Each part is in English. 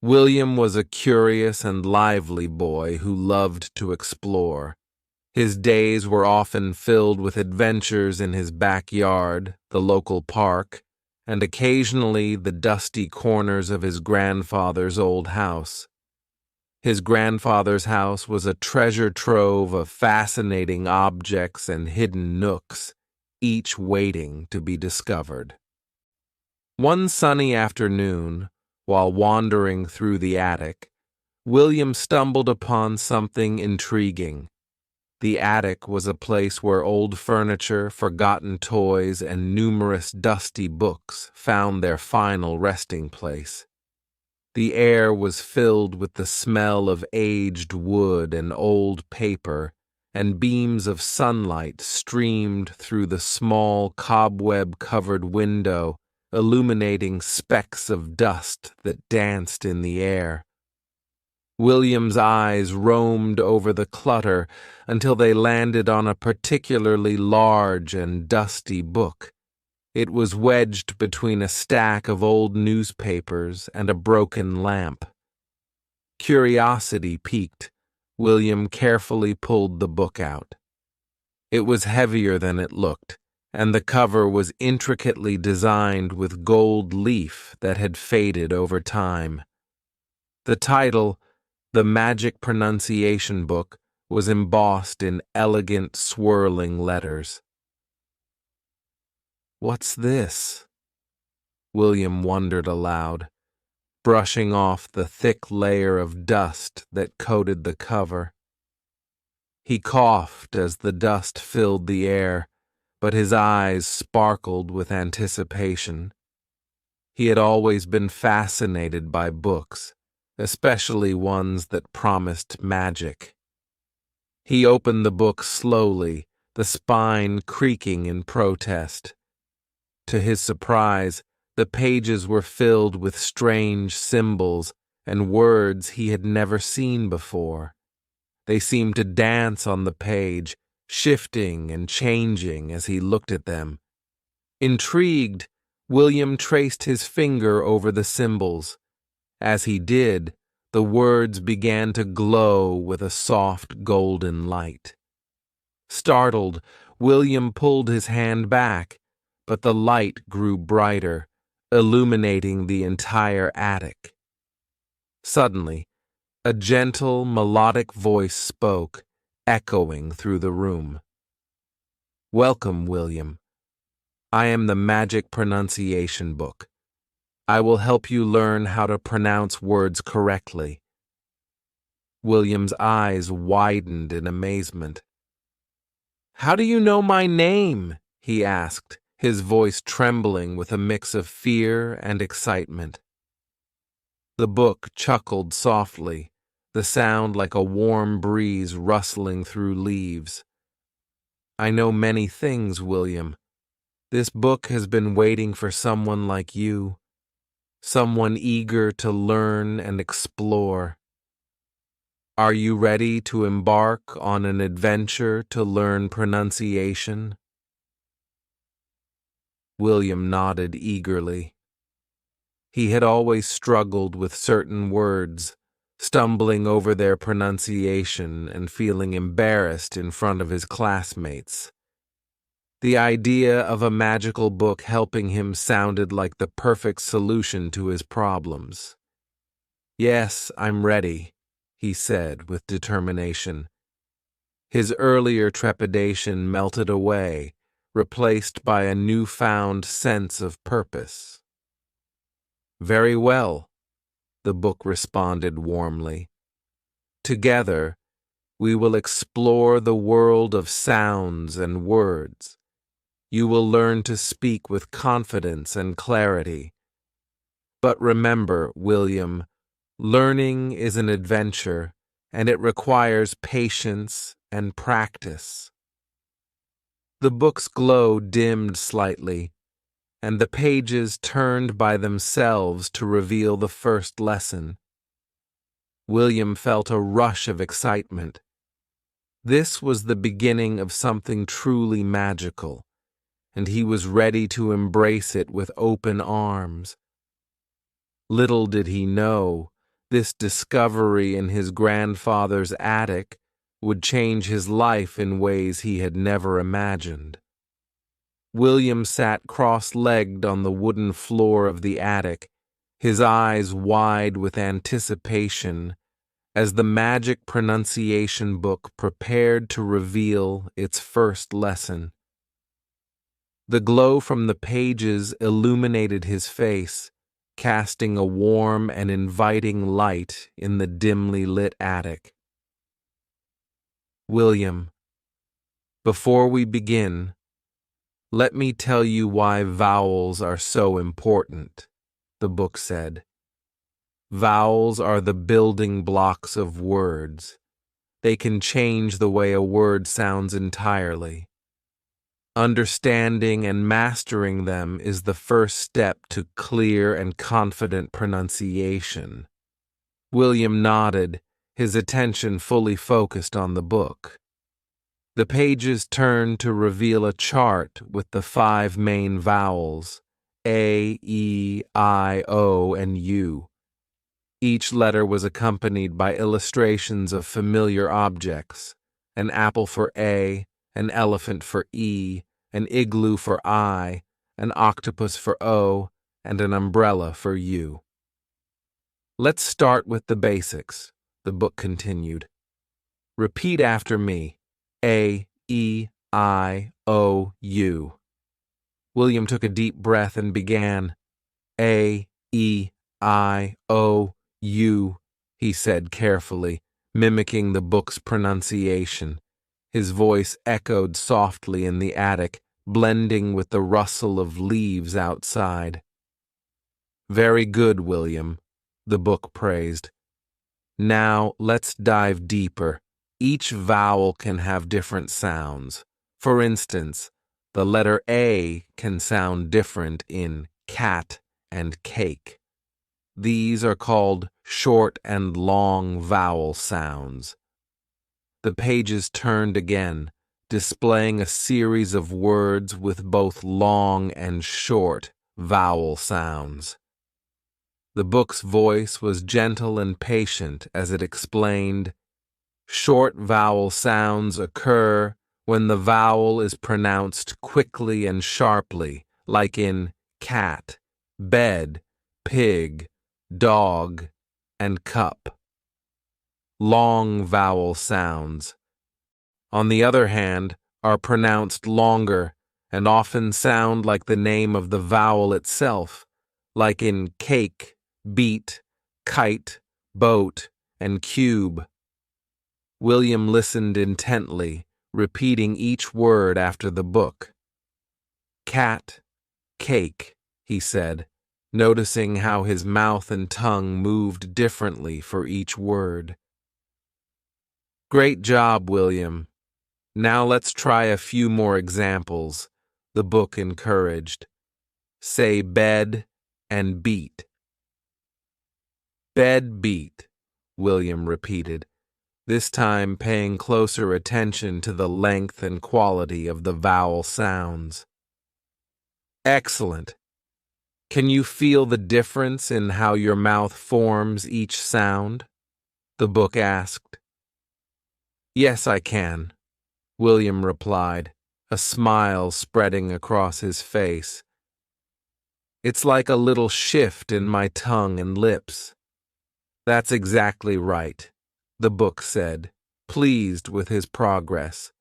William was a curious and lively boy who loved to explore. His days were often filled with adventures in his backyard, the local park, and occasionally the dusty corners of his grandfather's old house. His grandfather's house was a treasure trove of fascinating objects and hidden nooks, each waiting to be discovered. One sunny afternoon, while wandering through the attic, William stumbled upon something intriguing. The attic was a place where old furniture, forgotten toys, and numerous dusty books found their final resting place. The air was filled with the smell of aged wood and old paper, and beams of sunlight streamed through the small cobweb-covered window, illuminating specks of dust that danced in the air. William's eyes roamed over the clutter until they landed on a particularly large and dusty book. It was wedged between a stack of old newspapers and a broken lamp. Curiosity piqued, William carefully pulled the book out. It was heavier than it looked, and the cover was intricately designed with gold leaf that had faded over time. The title, The Magic Pronunciation Book, was embossed in elegant, swirling letters. "What's this?" William wondered aloud, brushing off the thick layer of dust that coated the cover. He coughed as the dust filled the air, but his eyes sparkled with anticipation. He had always been fascinated by books, especially ones that promised magic. He opened the book slowly, the spine creaking in protest. To his surprise, the pages were filled with strange symbols and words he had never seen before. They seemed to dance on the page, shifting and changing as he looked at them. Intrigued, William traced his finger over the symbols. As he did, the words began to glow with a soft golden light. Startled, William pulled his hand back, but the light grew brighter, illuminating the entire attic. Suddenly, a gentle, melodic voice spoke, echoing through the room. "Welcome, William. I am the Magic Pronunciation Book. I will help you learn how to pronounce words correctly." William's eyes widened in amazement. "How do you know my name?" he asked, his voice trembling with a mix of fear and excitement. The book chuckled softly, the sound like a warm breeze rustling through leaves. "I know many things, William. This book has been waiting for someone like you, someone eager to learn and explore. Are you ready to embark on an adventure to learn pronunciation?" William nodded eagerly. He had always struggled with certain words, stumbling over their pronunciation and feeling embarrassed in front of his classmates. The idea of a magical book helping him sounded like the perfect solution to his problems. "Yes, I'm ready," he said with determination. His earlier trepidation melted away, replaced by a newfound sense of purpose. "Very well," the book responded warmly. "Together, we will explore the world of sounds and words. You will learn to speak with confidence and clarity. But remember, William, learning is an adventure, and it requires patience and practice." The book's glow dimmed slightly, and the pages turned by themselves to reveal the first lesson. William felt a rush of excitement. This was the beginning of something truly magical, and he was ready to embrace it with open arms. Little did he know, This discovery in his grandfather's attic would change his life in ways he had never imagined. William sat cross-legged on the wooden floor of the attic, his eyes wide with anticipation, as the magic pronunciation book prepared to reveal its first lesson. The glow from the pages illuminated his face, casting a warm and inviting light in the dimly lit attic. William, before we begin, let me tell you why vowels are so important, the book said. Vowels are the building blocks of words. They can change the way a word sounds entirely. Understanding and mastering them is the first step to clear and confident pronunciation. William nodded, his attention fully focused on the book. The pages turned to reveal a chart with the 5 main vowels, A, E, I, O, and U. Each letter was accompanied by illustrations of familiar objects: an apple for A, an elephant for E, an igloo for I, an octopus for O, and an umbrella for U. Let's start with the basics, the book continued. Repeat after me. A, E, I, O, U. William took a deep breath and began. A, E, I, O, U, he said carefully, mimicking the book's pronunciation. His voice echoed softly in the attic, blending with the rustle of leaves outside. Very good, William, the book praised. Now let's dive deeper. Each vowel can have different sounds. For instance, the letter A can sound different in cat and cake. These are called short and long vowel sounds. The pages turned again, displaying a series of words with both long and short vowel sounds. The book's voice was gentle and patient as it explained, short vowel sounds occur when the vowel is pronounced quickly and sharply, like in cat, bed, pig, dog, and cup. Long vowel sounds, on the other hand, are pronounced longer and often sound like the name of the vowel itself, like in cake, beat, kite, boat, and cube. William listened intently, repeating each word after the book. Cat, cake, he said, noticing how his mouth and tongue moved differently for each word. Great job, William. Now let's try a few more examples, the book encouraged. Say bed and beat. Bed beat, William repeated, this time paying closer attention to the length and quality of the vowel sounds. Excellent. Can you feel the difference in how your mouth forms each sound? The book asked. Yes, I can, William replied, a smile spreading across his face. It's like a little shift in my tongue and lips. That's exactly right, the book said, pleased with his progress.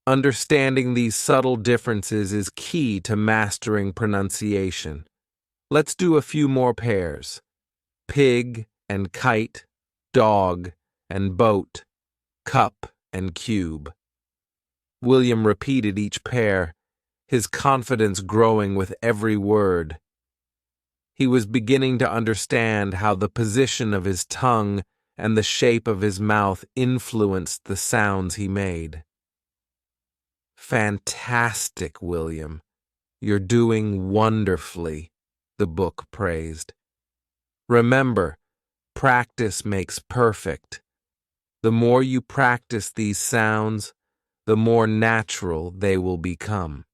Understanding these subtle differences is key to mastering pronunciation. Let's do a few more pairs. Pig and kite, dog and boat, cup and cube. William repeated each pair, his confidence growing with every word. He was beginning to understand how the position of his tongue and the shape of his mouth influenced the sounds he made. Fantastic, William. You're doing wonderfully, the book praised. Remember, practice makes perfect. The more you practice these sounds, the more natural they will become.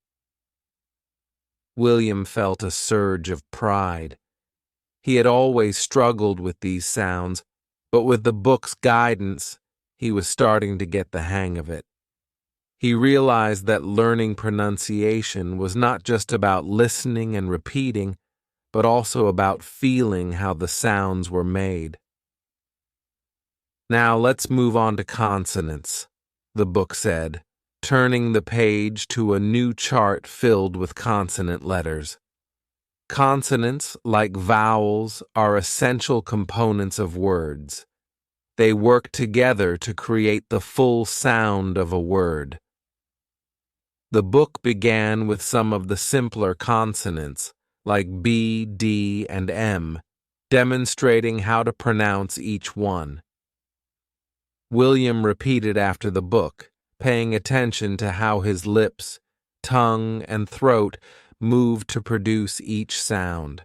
William felt a surge of pride. He had always struggled with these sounds, but with the book's guidance, he was starting to get the hang of it. He realized that learning pronunciation was not just about listening and repeating, but also about feeling how the sounds were made. Now let's move on to consonants, the book said, turning the page to a new chart filled with consonant letters. Consonants, like vowels, are essential components of words. They work together to create the full sound of a word. The book began with some of the simpler consonants, like B, D, and M, demonstrating how to pronounce each one. William repeated after the book, paying attention to how his lips, tongue, and throat moved to produce each sound.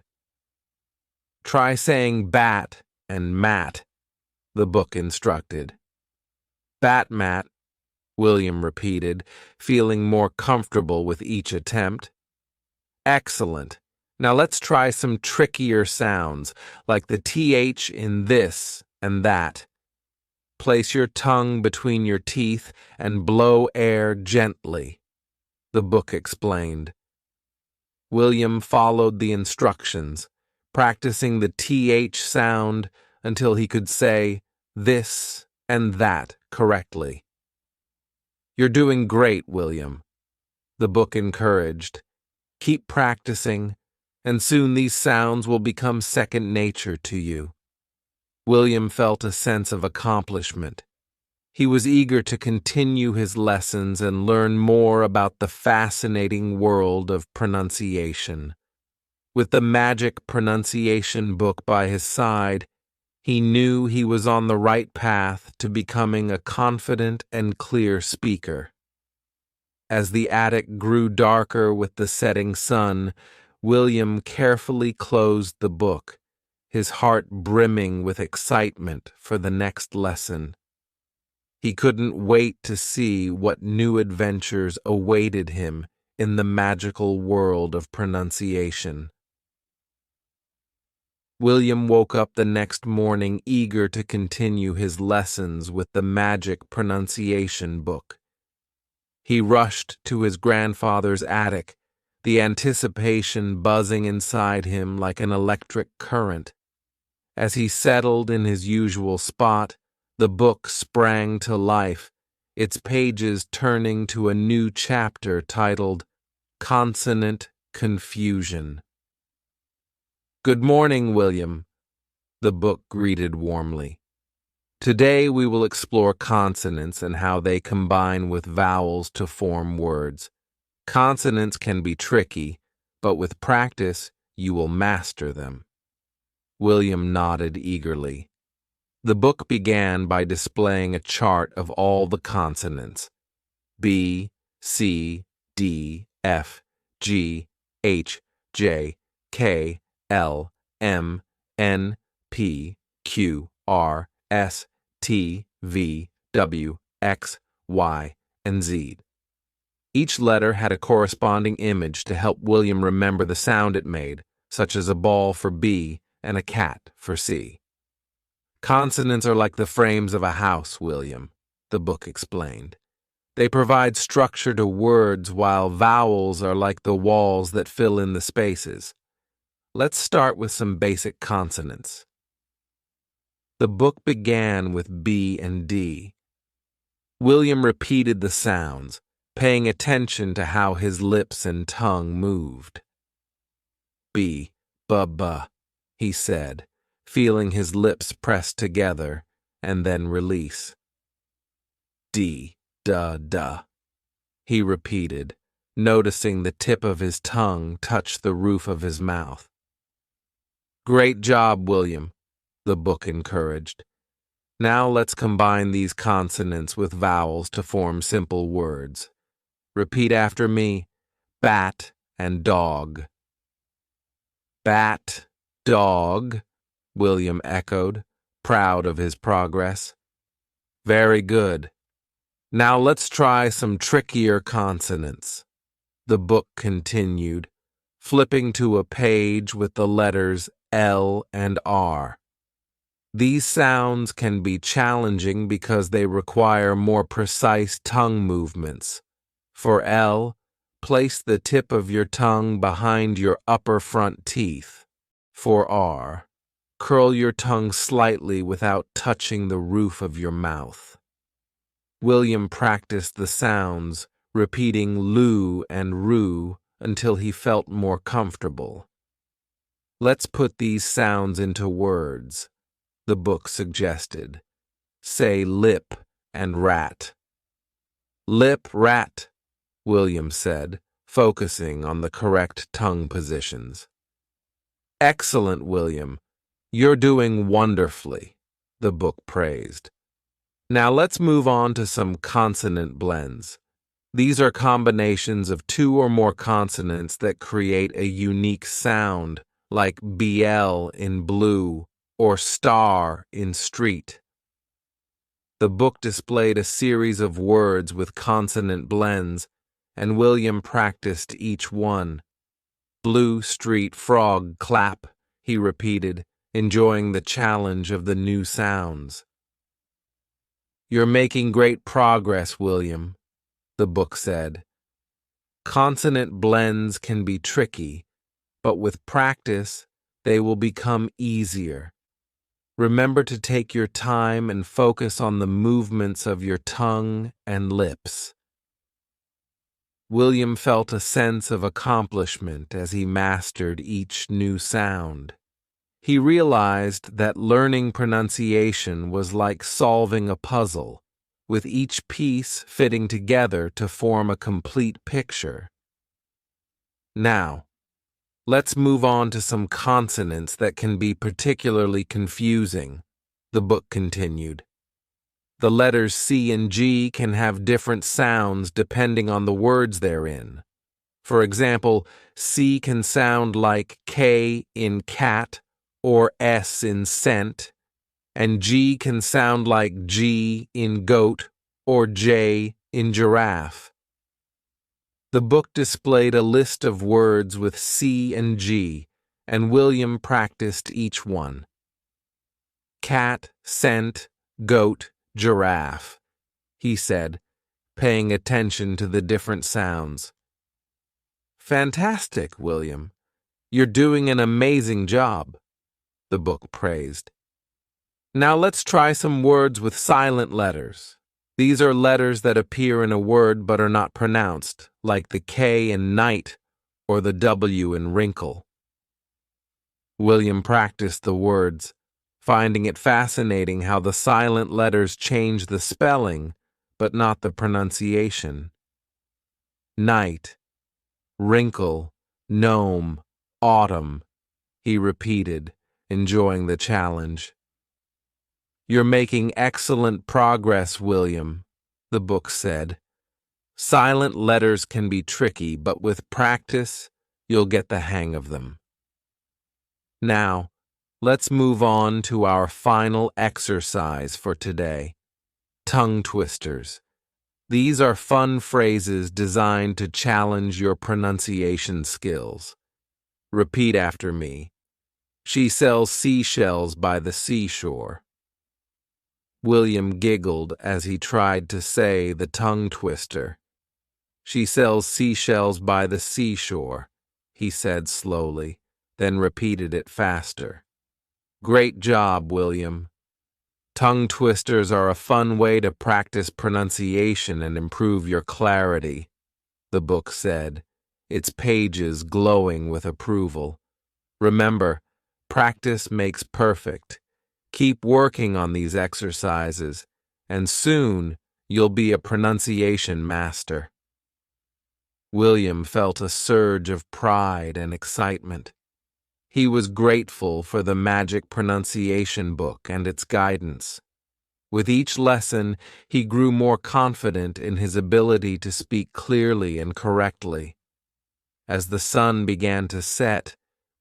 Try saying bat and mat, the book instructed. Bat-mat, William repeated, feeling more comfortable with each attempt. Excellent. Now let's try some trickier sounds, like the TH in this and that. Place your tongue between your teeth and blow air gently, the book explained. William followed the instructions, practicing the TH sound until he could say this and that correctly. You're doing great, William, the book encouraged. Keep practicing, and soon these sounds will become second nature to you. William felt a sense of accomplishment. He was eager to continue his lessons and learn more about the fascinating world of pronunciation. With the magic pronunciation book by his side, he knew he was on the right path to becoming a confident and clear speaker. As the attic grew darker with the setting sun, William carefully closed the book, his heart brimming with excitement for the next lesson. He couldn't wait to see what new adventures awaited him in the magical world of pronunciation. William woke up the next morning eager to continue his lessons with the magic pronunciation book. He rushed to his grandfather's attic, the anticipation buzzing inside him like an electric current. As he settled in his usual spot, the book sprang to life, its pages turning to a new chapter titled Consonant Confusion. Good morning, William, the book greeted warmly. Today we will explore consonants and how they combine with vowels to form words. Consonants can be tricky, but with practice you will master them. William nodded eagerly. The book began by displaying a chart of all the consonants: B, C, D, F, G, H, J, K, L, M, N, P, Q, R, S, T, V, W, X, Y, and Z. Each letter had a corresponding image to help William remember the sound it made, such as a ball for B and a cat for C. Consonants are like the frames of a house, William, the book explained. They provide structure to words, while vowels are like the walls that fill in the spaces. Let's start with some basic consonants. The book began with B and D. William repeated the sounds, paying attention to how his lips and tongue moved. B, bu, he said, feeling his lips press together and then release. D, duh, he repeated, noticing the tip of his tongue touch the roof of his mouth. Great job, William, the book encouraged. Now let's combine these consonants with vowels to form simple words. Repeat after me: bat and dog. Bat, dog, William echoed, proud of his progress. Very good. Now let's try some trickier consonants, the book continued, flipping to a page with the letters L, and R. These sounds can be challenging because they require more precise tongue movements. For L, place the tip of your tongue behind your upper front teeth. For R, curl your tongue slightly without touching the roof of your mouth. William practiced the sounds, repeating lu and ru until he felt more comfortable. Let's put these sounds into words, the book suggested. Say lip and rat. Lip, rat, William said, focusing on the correct tongue positions. Excellent, William. You're doing wonderfully, the book praised. Now let's move on to some consonant blends. These are combinations of two or more consonants that create a unique sound, like BL in blue or star in street. The book displayed a series of words with consonant blends, and William practiced each one. Blue street frog clap, he repeated, enjoying the challenge of the new sounds. You're making great progress, William, the book said. Consonant blends can be tricky, but with practice, they will become easier. Remember to take your time and focus on the movements of your tongue and lips. William felt a sense of accomplishment as he mastered each new sound. He realized that learning pronunciation was like solving a puzzle, with each piece fitting together to form a complete picture. Now, let's move on to some consonants that can be particularly confusing, the book continued. The letters C and G can have different sounds depending on the words they're in. For example, C can sound like K in cat or S in scent, and G can sound like G in goat or J in giraffe. The book displayed a list of words with C and G, and William practiced each one. Cat, scent, goat, giraffe, he said, paying attention to the different sounds. Fantastic, William. You're doing an amazing job, the book praised. Now let's try some words with silent letters. These are letters that appear in a word but are not pronounced, like the K in night or the W in wrinkle. William practiced the words, finding it fascinating how the silent letters change the spelling, but not the pronunciation. Night, wrinkle, gnome, autumn, he repeated, enjoying the challenge. You're making excellent progress, William, the book said. Silent letters can be tricky, but with practice, you'll get the hang of them. Now, let's move on to our final exercise for today. Tongue twisters. These are fun phrases designed to challenge your pronunciation skills. Repeat after me. She sells seashells by the seashore. William giggled as he tried to say the tongue twister. She sells seashells by the seashore, he said slowly, then repeated it faster. Great job, William. Tongue twisters are a fun way to practice pronunciation and improve your clarity, the book said, its pages glowing with approval. Remember, practice makes perfect. Keep working on these exercises, and soon you'll be a pronunciation master. William felt a surge of pride and excitement. He was grateful for the magic pronunciation book and its guidance. With each lesson, he grew more confident in his ability to speak clearly and correctly. As the sun began to set,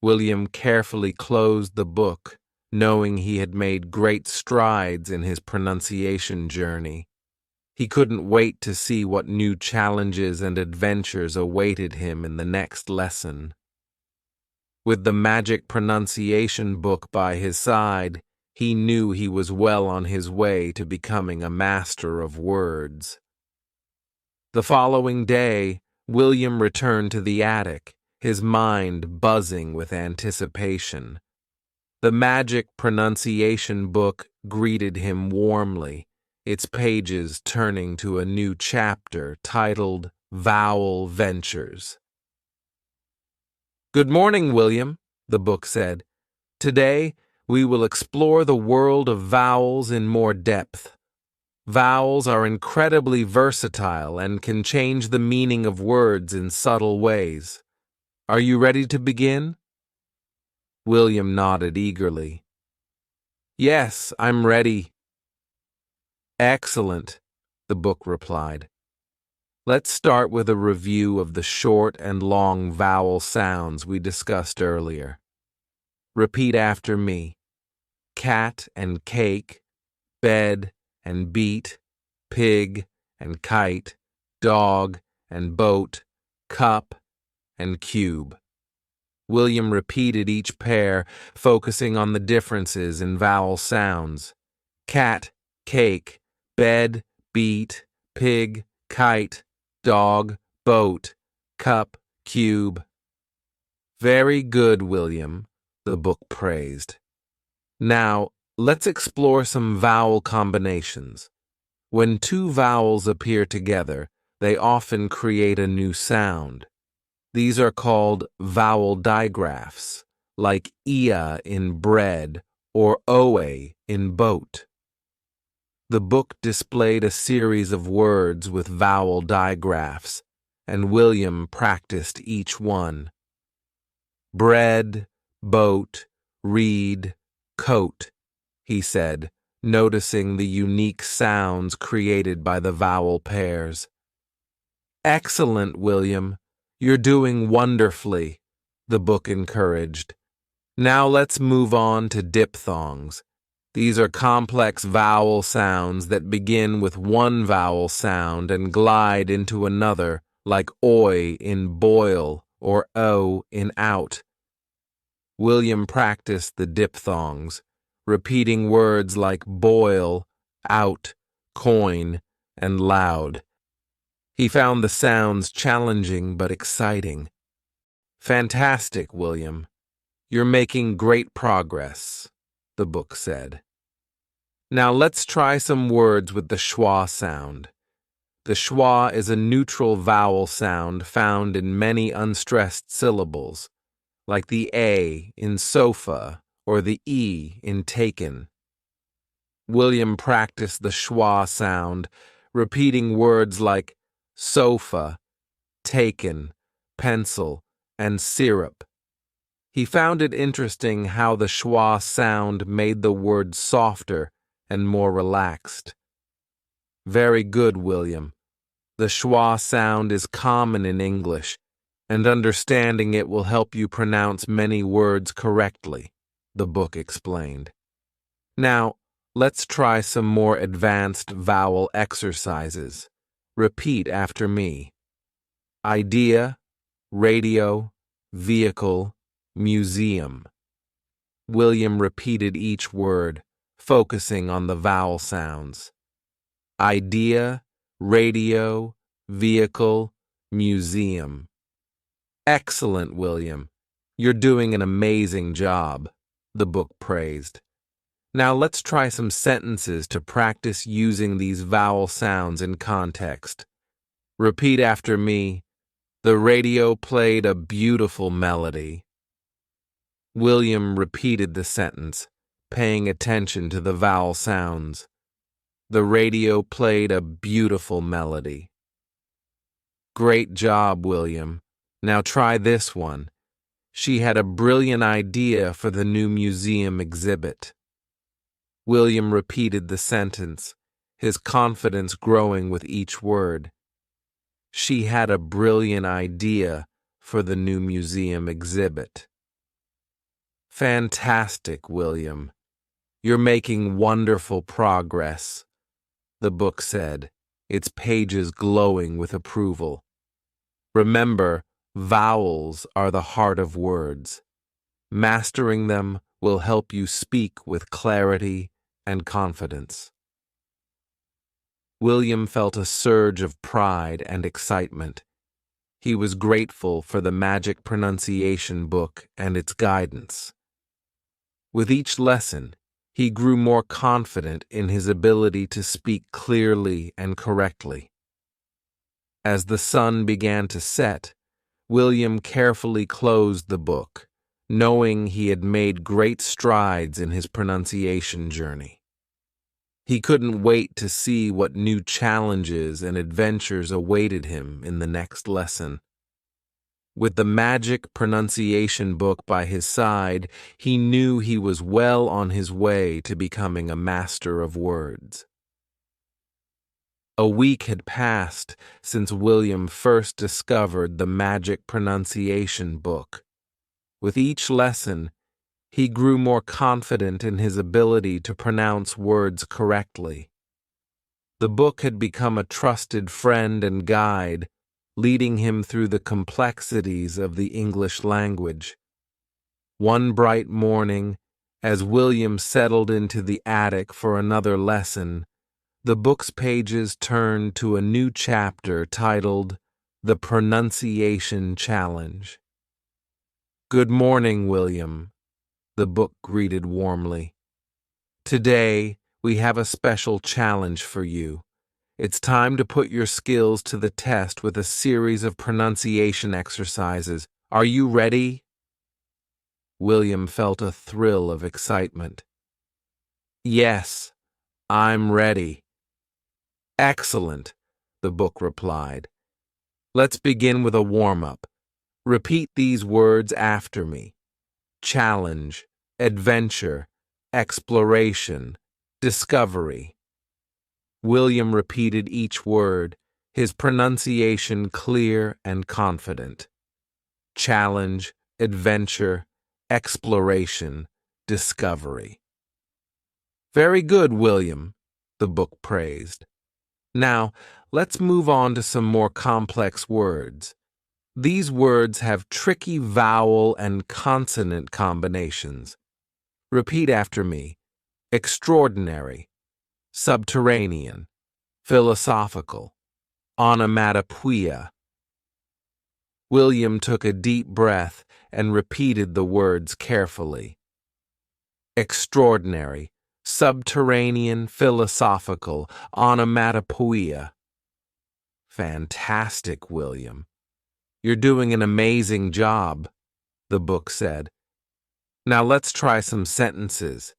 William carefully closed the book, knowing he had made great strides in his pronunciation journey. He couldn't wait to see what new challenges and adventures awaited him in the next lesson. With the magic pronunciation book by his side, he knew he was well on his way to becoming a master of words. The following day, William returned to the attic, his mind buzzing with anticipation. The magic pronunciation book greeted him warmly, its pages turning to a new chapter titled Vowel Ventures. "Good morning, William," the book said. "Today, we will explore the world of vowels in more depth. Vowels are incredibly versatile and can change the meaning of words in subtle ways. Are you ready to begin?" William nodded eagerly. "Yes, I'm ready." "Excellent," the book replied. "Let's start with a review of the short and long vowel sounds we discussed earlier. Repeat after me. Cat and cake, bed and beat, pig and kite, dog and boat, cup and cube." William repeated each pair, focusing on the differences in vowel sounds. Cat, cake, bed, beat, pig, kite, dog, boat, cup, cube. "Very good, William," the book praised. "Now, let's explore some vowel combinations. When two vowels appear together, they often create a new sound. These are called vowel digraphs, like ia in bread or oe in boat. The book displayed a series of words with vowel digraphs, and William practiced each one. "Bread, boat, read, coat," he said, noticing the unique sounds created by the vowel pairs. "Excellent, William. You're doing wonderfully," the book encouraged. "Now let's move on to diphthongs. These are complex vowel sounds that begin with one vowel sound and glide into another, like oi in boil or o in out. William practiced the diphthongs, repeating words like boil, out, coin, and loud. He found the sounds challenging but exciting. "Fantastic, William. You're making great progress," the book said. "Now let's try some words with the schwa sound. The schwa is a neutral vowel sound found in many unstressed syllables, like the A in sofa or the E in taken. William practiced the schwa sound, repeating words like sofa, taken, pencil, and syrup. He found it interesting how the schwa sound made the word softer and more relaxed. "Very good, William. The schwa sound is common in English, and understanding it will help you pronounce many words correctly," the book explained. "Now, let's try some more advanced vowel exercises. Repeat after me. Idea, radio, vehicle, museum." William repeated each word, focusing on the vowel sounds. Idea, radio, vehicle, museum. "Excellent, William. You're doing an amazing job," the book praised. "Now let's try some sentences to practice using these vowel sounds in context. Repeat after me. The radio played a beautiful melody." William repeated the sentence, paying attention to the vowel sounds. The radio played a beautiful melody. "Great job, William. Now try this one. She had a brilliant idea for the new museum exhibit." William repeated the sentence, his confidence growing with each word. She had a brilliant idea for the new museum exhibit. "Fantastic, William. You're making wonderful progress," the book said, its pages glowing with approval. "Remember, vowels are the heart of words. Mastering them will help you speak with clarity and confidence. William felt a surge of pride and excitement. He was grateful for the magic pronunciation book and its guidance. With each lesson, he grew more confident in his ability to speak clearly and correctly. As the sun began to set, William carefully closed the book, knowing he had made great strides in his pronunciation journey. He couldn't wait to see what new challenges and adventures awaited him in the next lesson. With the magic pronunciation book by his side, he knew he was well on his way to becoming a master of words. A week had passed since William first discovered the magic pronunciation book. With each lesson, he grew more confident in his ability to pronounce words correctly. The book had become a trusted friend and guide, leading him through the complexities of the English language. One bright morning, as William settled into the attic for another lesson, the book's pages turned to a new chapter titled The Pronunciation Challenge. "Good morning, William," the book greeted warmly. "Today, we have a special challenge for you. It's time to put your skills to the test with a series of pronunciation exercises. Are you ready?" William felt a thrill of excitement. "Yes, I'm ready." "Excellent," the book replied. "Let's begin with a warm-up. Repeat these words after me: challenge, adventure, exploration, discovery." William repeated each word, his pronunciation clear and confident. Challenge, adventure, exploration, discovery. "Very good, William," the book praised. "Now, let's move on to some more complex words. These words have tricky vowel and consonant combinations. Repeat after me: extraordinary, subterranean, philosophical, onomatopoeia. William took a deep breath and repeated the words carefully. Extraordinary, subterranean, philosophical, onomatopoeia. Fantastic, William. You're doing an amazing job, the book said. Now let's try some sentences.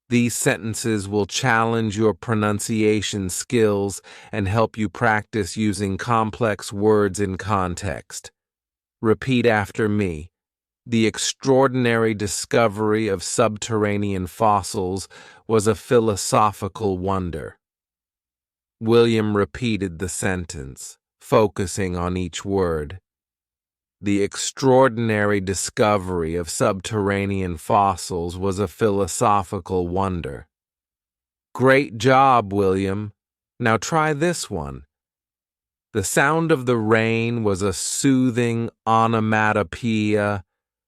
These sentences will challenge your pronunciation skills and help you practice using complex words in context. Repeat after me. The extraordinary discovery of subterranean fossils was a philosophical wonder. William repeated the sentence, focusing on each word. The extraordinary discovery of subterranean fossils was a philosophical wonder. Great job, William. Now try this one. The sound of the rain was a soothing onomatopoeia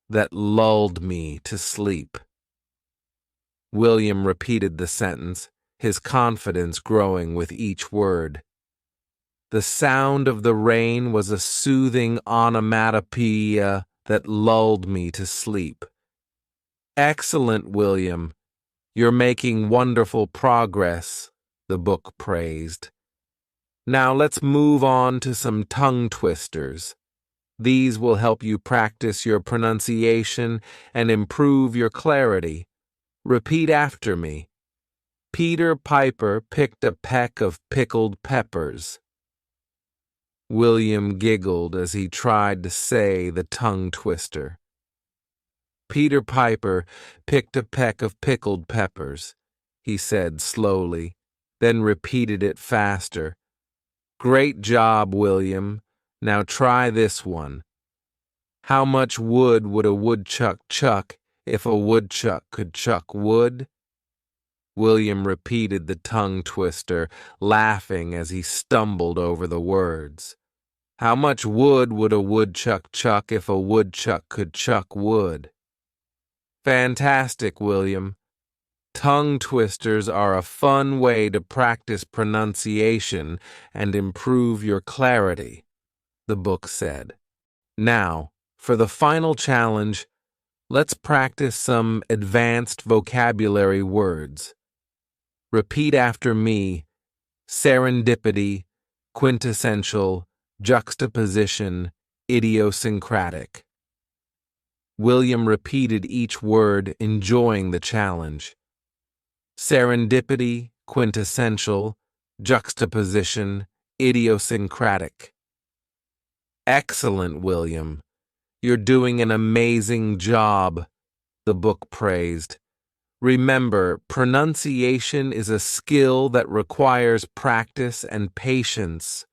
that lulled me to sleep. William repeated the sentence, his confidence growing with each word. The sound of the rain was a soothing onomatopoeia that lulled me to sleep. Excellent, William. You're making wonderful progress, the book praised. Now let's move on to some tongue twisters. These will help you practice your pronunciation and improve your clarity. Repeat after me. Peter Piper picked a peck of pickled peppers. William giggled as he tried to say the tongue twister. Peter Piper picked a peck of pickled peppers, he said slowly, then repeated it faster. Great job, William. Now try this one. How much wood would a woodchuck chuck if a woodchuck could chuck wood? William repeated the tongue twister, laughing as he stumbled over the words. How much wood would a woodchuck chuck if a woodchuck could chuck wood? Fantastic, William. Tongue twisters are a fun way to practice pronunciation and improve your clarity, the book said. Now, for the final challenge, let's practice some advanced vocabulary words. Repeat after me: serendipity, quintessential, juxtaposition, idiosyncratic. William repeated each word, enjoying the challenge. Serendipity, quintessential, juxtaposition, idiosyncratic. Excellent, William. You're doing an amazing job, the book praised. Remember, pronunciation is a skill that requires practice and patience.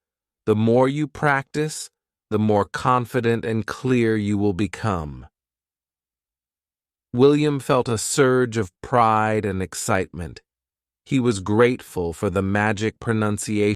The more you practice, the more confident and clear you will become. William felt a surge of pride and excitement. He was grateful for the magic pronunciation